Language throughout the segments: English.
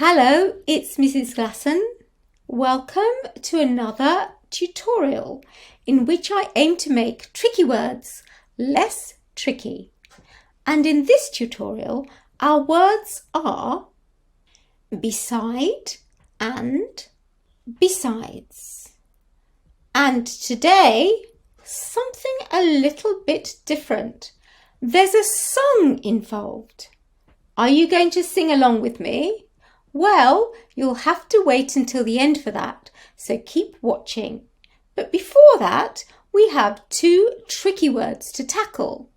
Hello, it's Mrs. Glasson. Welcome to another tutorial in which I aim to make tricky words less tricky. And in this tutorial, our words are beside and besides. And today, something a little bit different. There's a song involved. Are you going to sing along with me? Well, you'll have to wait until the end for that, so keep watching. But before that, we have two tricky words to tackle.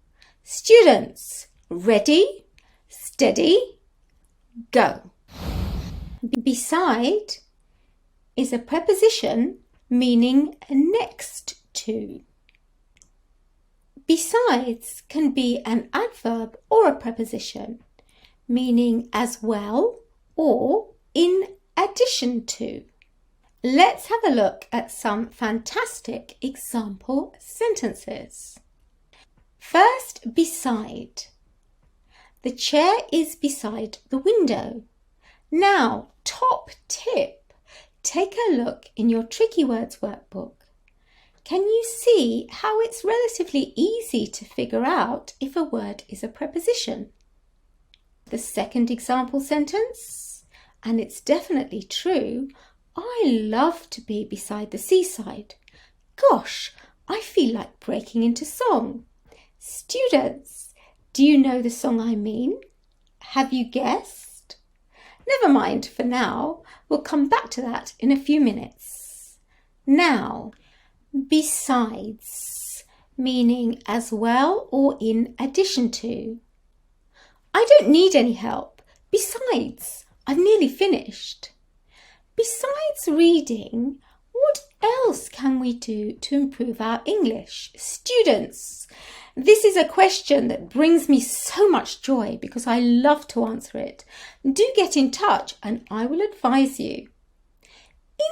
Students, ready, steady, go. Beside is a preposition meaning next to. Besides can be an adverb or a preposition meaning as well or in addition to. Let's have a look at some fantastic example sentences. First, beside. The chair is beside the window. Now, top tip. Take a look in your Tricky Words workbook. Can you see how it's relatively easy to figure out if a word is a preposition? The second example sentence, and it's definitely true, I love to be beside the seaside. Gosh, I feel like breaking into song. Students, do you know the song I mean? Have you guessed? Never mind for now, we'll come back to that in a few minutes. Now, besides, meaning as well or in addition to. I don't need any help. Besides, I've nearly finished. Besides reading, what else can we do to improve our English? Students, this is a question that brings me so much joy because I love to answer it. Do get in touch and I will advise you.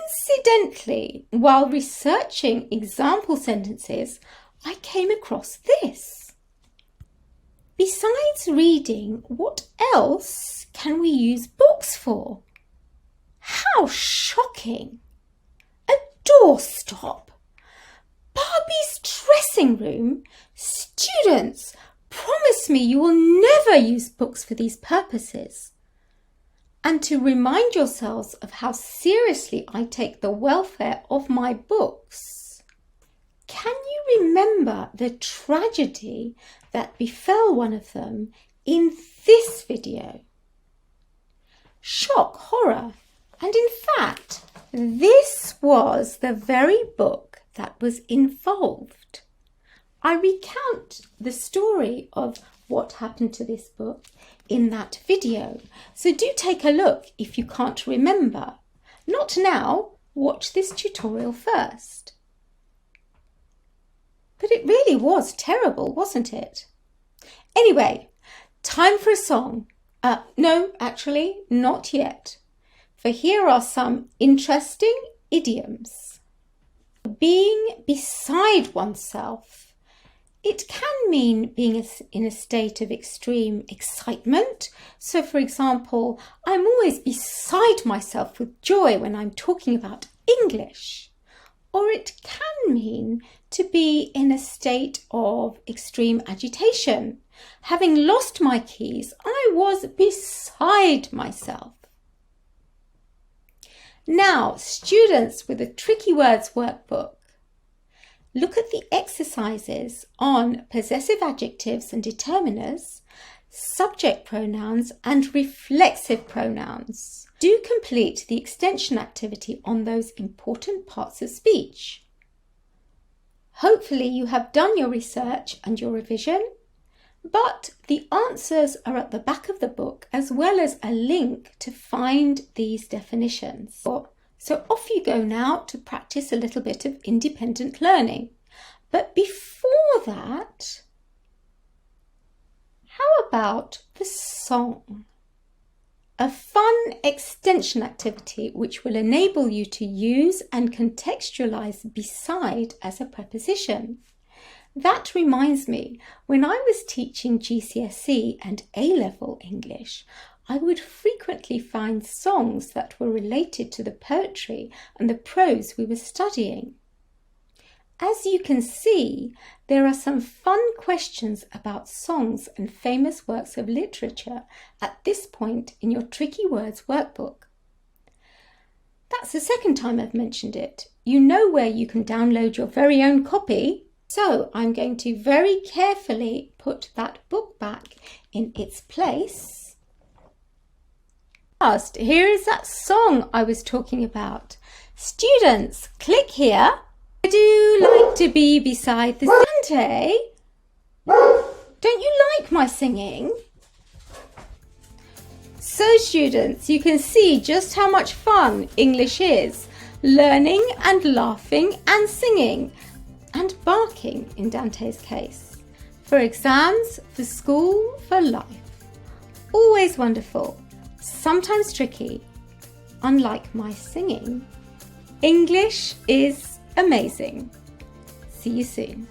Incidentally, while researching example sentences, I came across this. Besides reading, what else can we use books for? How shocking! A doorstop. Barbie's dressing room. Students, promise me you will never use books for these purposes. And to remind yourselves of how seriously I take the welfare of my books, can you remember the tragedy that befell one of them in this video? Shock, horror, and in fact, this was the very book that was involved. I recount the story of what happened to this book in that video, so do take a look if you can't remember. Not now, watch this tutorial first. But it really was terrible, wasn't it? Anyway, time for a song. No, actually, not yet. For here are some interesting idioms. Being beside oneself. It can mean being in a state of extreme excitement. So, for example, I'm always beside myself with joy when I'm talking about English. Or it can mean to be in a state of extreme agitation. Having lost my keys, I was beside myself. Now, students with the Tricky Words workbook, look at the exercises on possessive adjectives and determiners, subject pronouns and reflexive pronouns. Do complete the extension activity on those important parts of speech. Hopefully you have done your research and your revision, but the answers are at the back of the book as well as a link to find these definitions. So off you go now to practice a little bit of independent learning. But before that, how about the song? A fun extension activity which will enable you to use and contextualize beside as a preposition. That reminds me, when I was teaching GCSE and A-level English, I would frequently find songs that were related to the poetry and the prose we were studying. As you can see, there are some fun questions about songs and famous works of literature at this point in your Tricky Words workbook. That's the second time I've mentioned it. You know where you can download your very own copy. So I'm going to very carefully put that book back in its place. Last, here is that song I was talking about. Students, click here. I do like to be beside the Dante. Don't you like my singing? So students, you can see just how much fun English is. Learning and laughing and singing and barking in Dante's case. For exams, for school, for life. Always wonderful, sometimes tricky. Unlike my singing, English is amazing. See you soon.